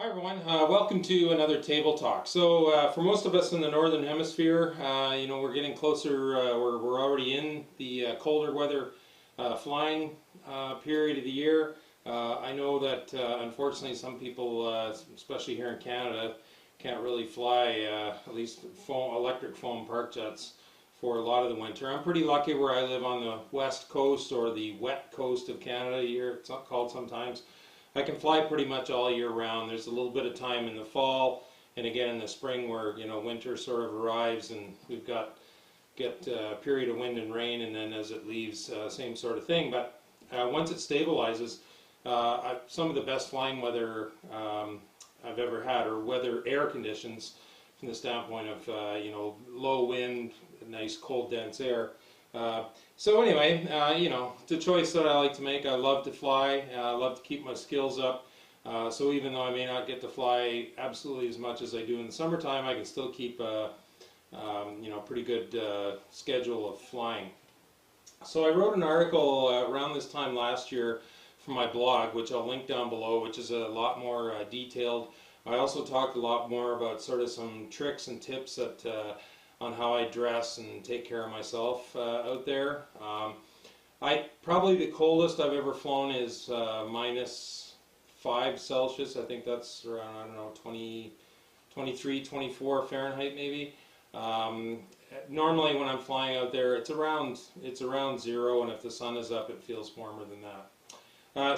Hi everyone, welcome to another Table Talk. So for most of us in the Northern Hemisphere, we're getting closer, we're already in the colder weather flying period of the year. I know that unfortunately some people, especially here in Canada, can't really fly at least electric foam park jets for a lot of the winter. I'm pretty lucky where I live on the west coast, or the wet coast of Canada here, it's not called sometimes. I can fly pretty much all year round. There's a little bit of time in the fall and again in the spring where winter sort of arrives and we've get a period of wind and rain, and then as it leaves, same sort of thing. But once it stabilizes, some of the best flying weather I've ever had, or weather air conditions from the standpoint of low wind, nice cold dense air. So anyway, it's a choice that I like to make. I love to fly. I love to keep my skills up. So even though I may not get to fly absolutely as much as I do in the summertime, I can still keep a pretty good schedule of flying. So I wrote an article around this time last year for my blog, which I'll link down below, which is a lot more detailed. I also talked a lot more about sort of some tricks and tips that on how I dress and take care of myself out there. Probably the coldest I've ever flown is -5 Celsius. I think that's around, I don't know, 23, 24 Fahrenheit maybe. Normally when I'm flying out there, it's around 0, and if the sun is up, it feels warmer than that.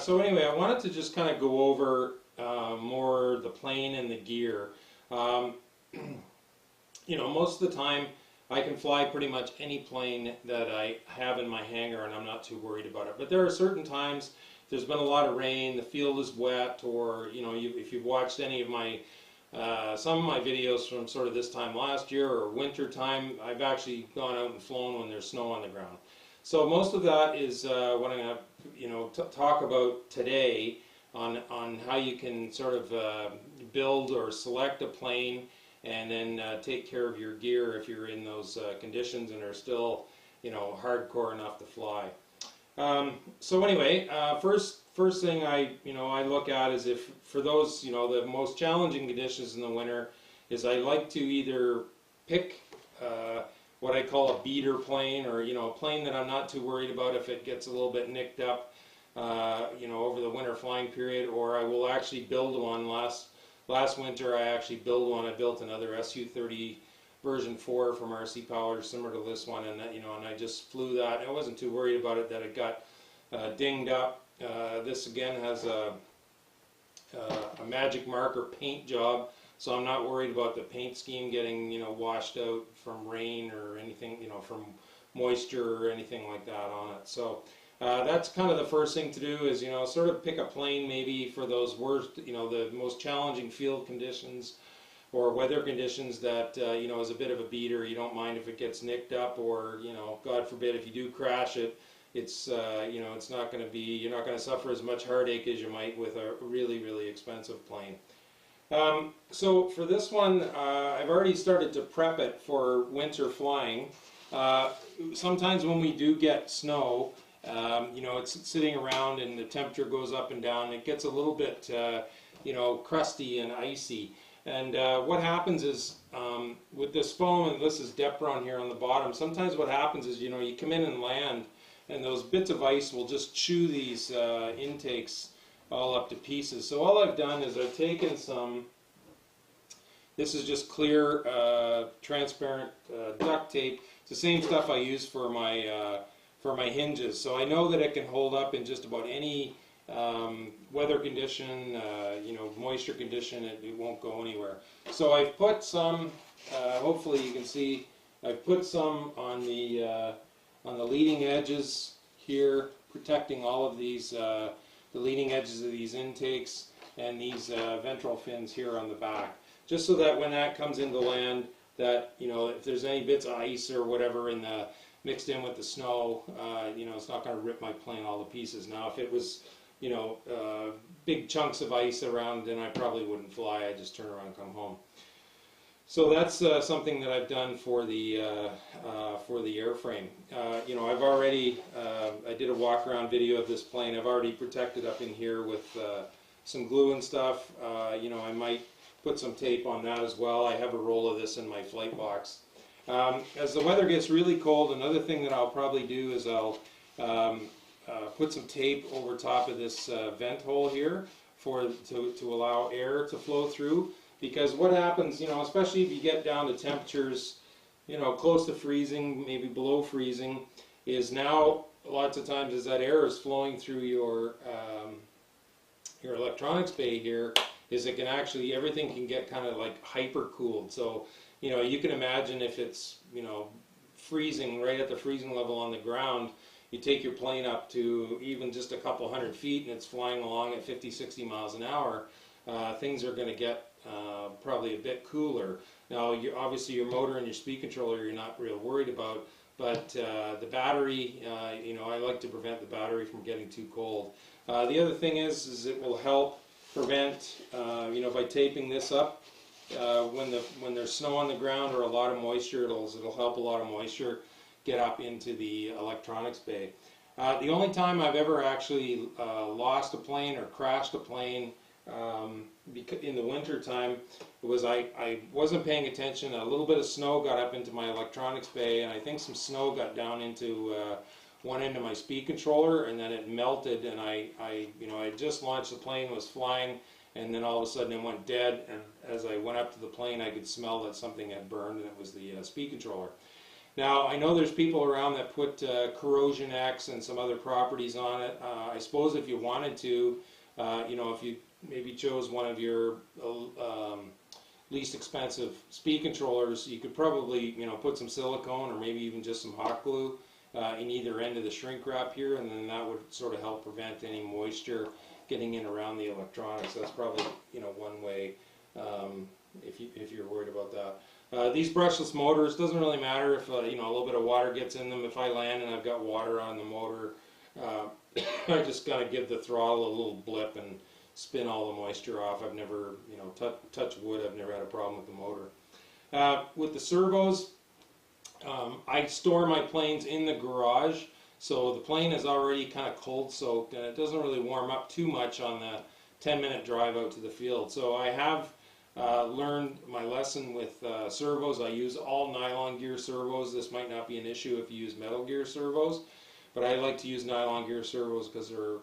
So anyway, I wanted to just kind of go over more the plane and the gear. Most of the time I can fly pretty much any plane that I have in my hangar, and I'm not too worried about it. But there are certain times, there's been a lot of rain, the field is wet, or if you've watched any of my some of my videos from sort of this time last year or winter time, I've actually gone out and flown when there's snow on the ground. So most of that is what I'm going to talk about today on how you can sort of build or select a plane and then take care of your gear if you're in those conditions and are still, hardcore enough to fly. So anyway, first thing I look at is, if for those the most challenging conditions in the winter, is I like to either pick what I call a beater plane, or a plane that I'm not too worried about if it gets a little bit nicked up over the winter flying period, or I will actually build one. Last winter I actually built one. I built another Su-30 version 4 from RC Power, similar to this one, and and I just flew that. I wasn't too worried about it that it got dinged up. This again has a magic marker paint job, so I'm not worried about the paint scheme getting washed out from rain or anything, from moisture or anything like that on it. So that's kind of the first thing to do, is sort of pick a plane maybe for those worst, the most challenging field conditions or weather conditions that is a bit of a beater. You don't mind if it gets nicked up, or God forbid if you do crash it, it's it's not going to be, you're not going to suffer as much heartache as you might with a really expensive plane. So for this one, I've already started to prep it for winter flying. Sometimes when we do get snow, it's sitting around and the temperature goes up and down. It gets a little bit, crusty and icy. And what happens is, with this foam, and this is Depron here on the bottom, sometimes what happens is, you come in and land, and those bits of ice will just chew these intakes all up to pieces. So all I've done is I've taken some, this is just clear, transparent duct tape. It's the same stuff I use for my hinges, so I know that it can hold up in just about any weather condition, moisture condition. It won't go anywhere. So I've put some, hopefully you can see, I've put some on the leading edges here, protecting all of these, the leading edges of these intakes, and these ventral fins here on the back, just so that when that comes into land, that if there's any bits of ice or whatever in the mixed in with the snow, it's not going to rip my plane all to pieces. Now, if it was, big chunks of ice around, then I probably wouldn't fly. I'd just turn around and come home. So that's something that I've done for the airframe. I've already, I did a walk around video of this plane. I've already protected up in here with some glue and stuff, you know, I might put some tape on that as well. I have a roll of this in my flight box. As the weather gets really cold, another thing that I'll probably do is I'll put some tape over top of this vent hole here to allow air to flow through. Because what happens, you know, especially if you get down to temperatures, you know, close to freezing, maybe below freezing, is now lots of times as that air is flowing through your electronics bay here, is it can actually, everything can get kind of like hyper cooled. So, you know, you can imagine if it's, you know, freezing right at the freezing level on the ground, you take your plane up to even just a couple hundred feet and it's flying along at 50, 60 miles an hour, things are going to get probably a bit cooler. Now, obviously your motor and your speed controller you're not real worried about, but the battery, you know, I like to prevent the battery from getting too cold. The other thing is it will help prevent, you know, by taping this up, when there's snow on the ground or a lot of moisture, it'll help a lot of moisture get up into the electronics bay. The only time I've ever actually lost a plane or crashed a plane in the winter time was I wasn't paying attention. A little bit of snow got up into my electronics bay, and I think some snow got down into one end of my speed controller, and then it melted. And you know, I just launched the plane, was flying, and then all of a sudden it went dead. And as I went up to the plane, I could smell that something had burned, and it was the speed controller. Now, I know there's people around that put Corrosion X and some other properties on it. I suppose if you wanted to, you know, if you maybe chose one of your least expensive speed controllers, you could probably, you know, put some silicone or maybe even just some hot glue in either end of the shrink wrap here, and then that would sort of help prevent any moisture getting in around the electronics. That's probably, you know, one way if you're worried about that. These brushless motors, doesn't really matter if you know, a little bit of water gets in them. If I land and I've got water on the motor, I just gotta give the throttle a little blip and spin all the moisture off. I've never, you know, touch wood, I've never had a problem with the motor. With the servos, I store my planes in the garage, so the plane is already kind of cold soaked and it doesn't really warm up too much on the 10-minute drive out to the field. So I have learned my lesson with servos. I use all nylon gear servos. This might not be an issue if you use metal gear servos, but I like to use nylon gear servos because they're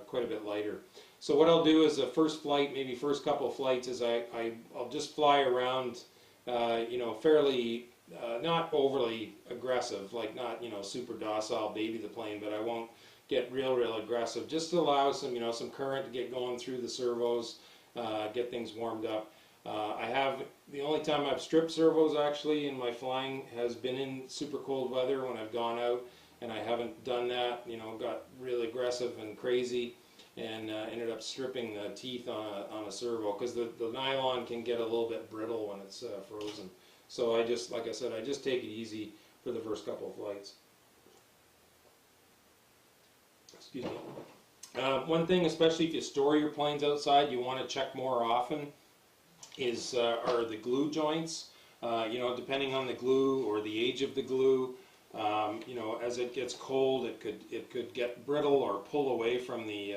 quite a bit lighter. So what I'll do is the first flight, maybe first couple of flights, is I'll just fly around, you know, fairly, not overly aggressive, like not, you know, super docile, baby the plane, but I won't get real aggressive, just to allow some, you know, some current to get going through the servos, get things warmed up. The only time I've stripped servos actually in my flying has been in super cold weather when I've gone out, and I haven't done that, you know, got really aggressive and crazy, and ended up stripping the teeth on a servo, because the nylon can get a little bit brittle when it's frozen. So I just, like I said, I just take it easy for the first couple of flights. Excuse me. One thing, especially if you store your planes outside, you want to check more often are the glue joints. You know, depending on the glue or the age of the glue, you know, as it gets cold, it could get brittle or pull away from the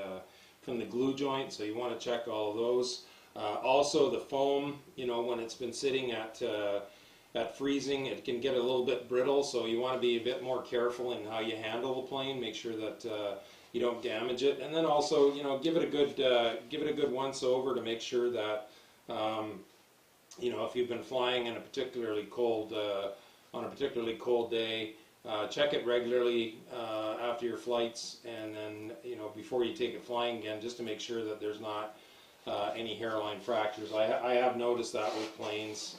glue joint. So you want to check all of those. Also, the foam, you know, when it's been sitting at freezing, it can get a little bit brittle. So you want to be a bit more careful in how you handle the plane. Make sure that you don't damage it, and then also, you know, give it a good once over to make sure that you know, if you've been flying in a particularly cold on a particularly cold day, check it regularly after your flights, and then, you know, before you take it flying again, just to make sure that there's not any hairline fractures. I have noticed that with planes.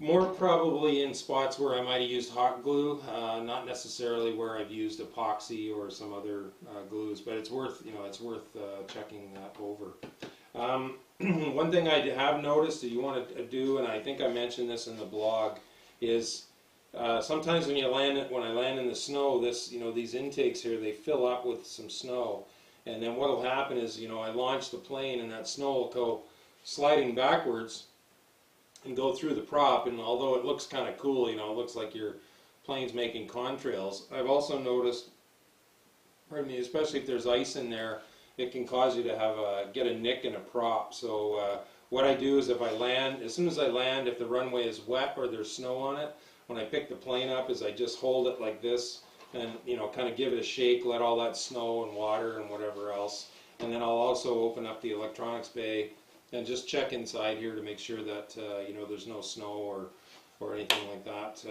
More probably in spots where I might have used hot glue, not necessarily where I've used epoxy or some other glues, but it's worth, you know, it's worth checking that over. One thing I have noticed that you want to do, and I think I mentioned this in the blog, is sometimes when I land in the snow, you know, these intakes here, they fill up with some snow, and then what will happen is, you know, I launch the plane and that snow will go sliding backwards and go through the prop, and although it looks kind of cool, you know, it looks like your plane's making contrails, I've also noticed, pardon me, especially if there's ice in there, it can cause you to have get a nick in a prop. So what I do is if I land, as soon as I land, if the runway is wet or there's snow on it, when I pick the plane up, is I just hold it like this and kind of give it a shake, let all that snow and water and whatever else, and then I'll also open up the electronics bay and just check inside here to make sure that there's no snow or anything like that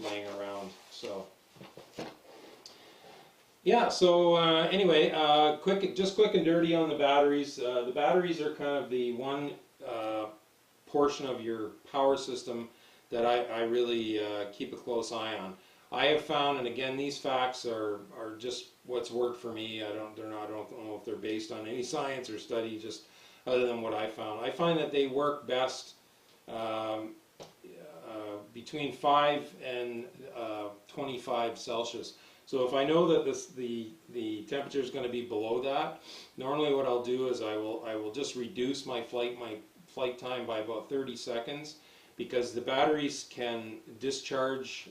laying around. So yeah, so anyway, quick and dirty on the batteries. The batteries are kind of the one portion of your power system that I really keep a close eye on. I have found, and again, these facts are just what's worked for me. I don't know if they're based on any science or study, just other than what I found. I find that they work best between 5 and 25 Celsius. So if I know that the temperature is going to be below that, normally what I'll do is I will just reduce my flight time by about 30 seconds, because the batteries can discharge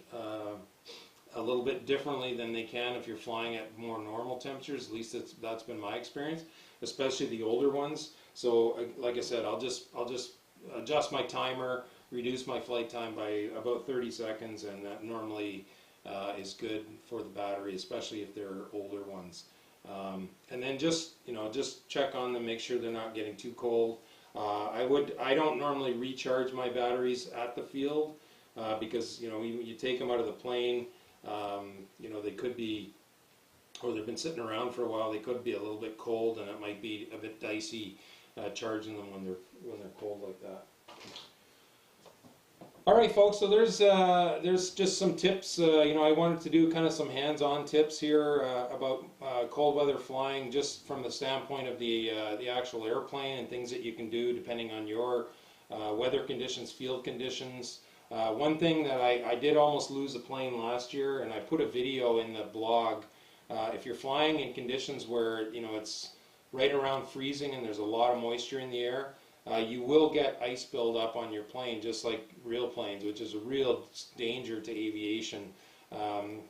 a little bit differently than they can if you're flying at more normal temperatures. At least that's been my experience, especially the older ones. So like I said, I'll just adjust my timer, reduce my flight time by about 30 seconds, and that normally is good for the battery, especially if they're older ones. And then just check on them, make sure they're not getting too cold. I don't normally recharge my batteries at the field because you take them out of the plane, they could be, or they've been sitting around for a while, they could be a little bit cold, and it might be a bit dicey charging them when they're cold like that. All right, folks, so there's just some tips. I wanted to do kind of some hands-on tips here about cold weather flying, just from the standpoint of the actual airplane and things that you can do depending on your weather conditions, field conditions. One thing that I did almost lose a plane last year, and I put a video in the blog. If you're flying in conditions where it's right around freezing and there's a lot of moisture in the air, you will get ice buildup on your plane, just like real planes, which is a real danger to aviation.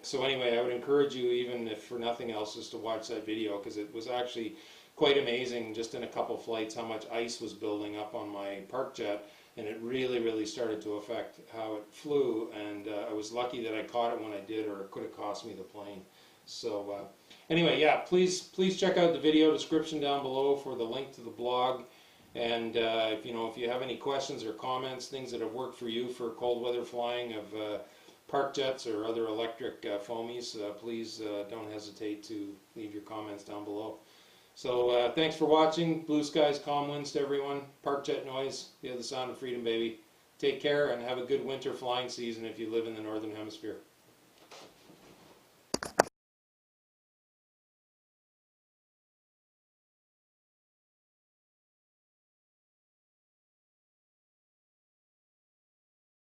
So anyway, I would encourage you, even if for nothing else, just to watch that video, because it was actually quite amazing, just in a couple flights, how much ice was building up on my park jet, and it really started to affect how it flew. And I was lucky that I caught it when I did, or it could have cost me the plane. So anyway, yeah, please check out the video description down below for the link to the blog. And if you have any questions or comments, things that have worked for you for cold weather flying of park jets or other electric foamies, please don't hesitate to leave your comments down below. So thanks for watching. Blue skies, calm winds to everyone. Park jet noise, you have the sound of freedom, baby. Take care and have a good winter flying season if you live in the Northern Hemisphere.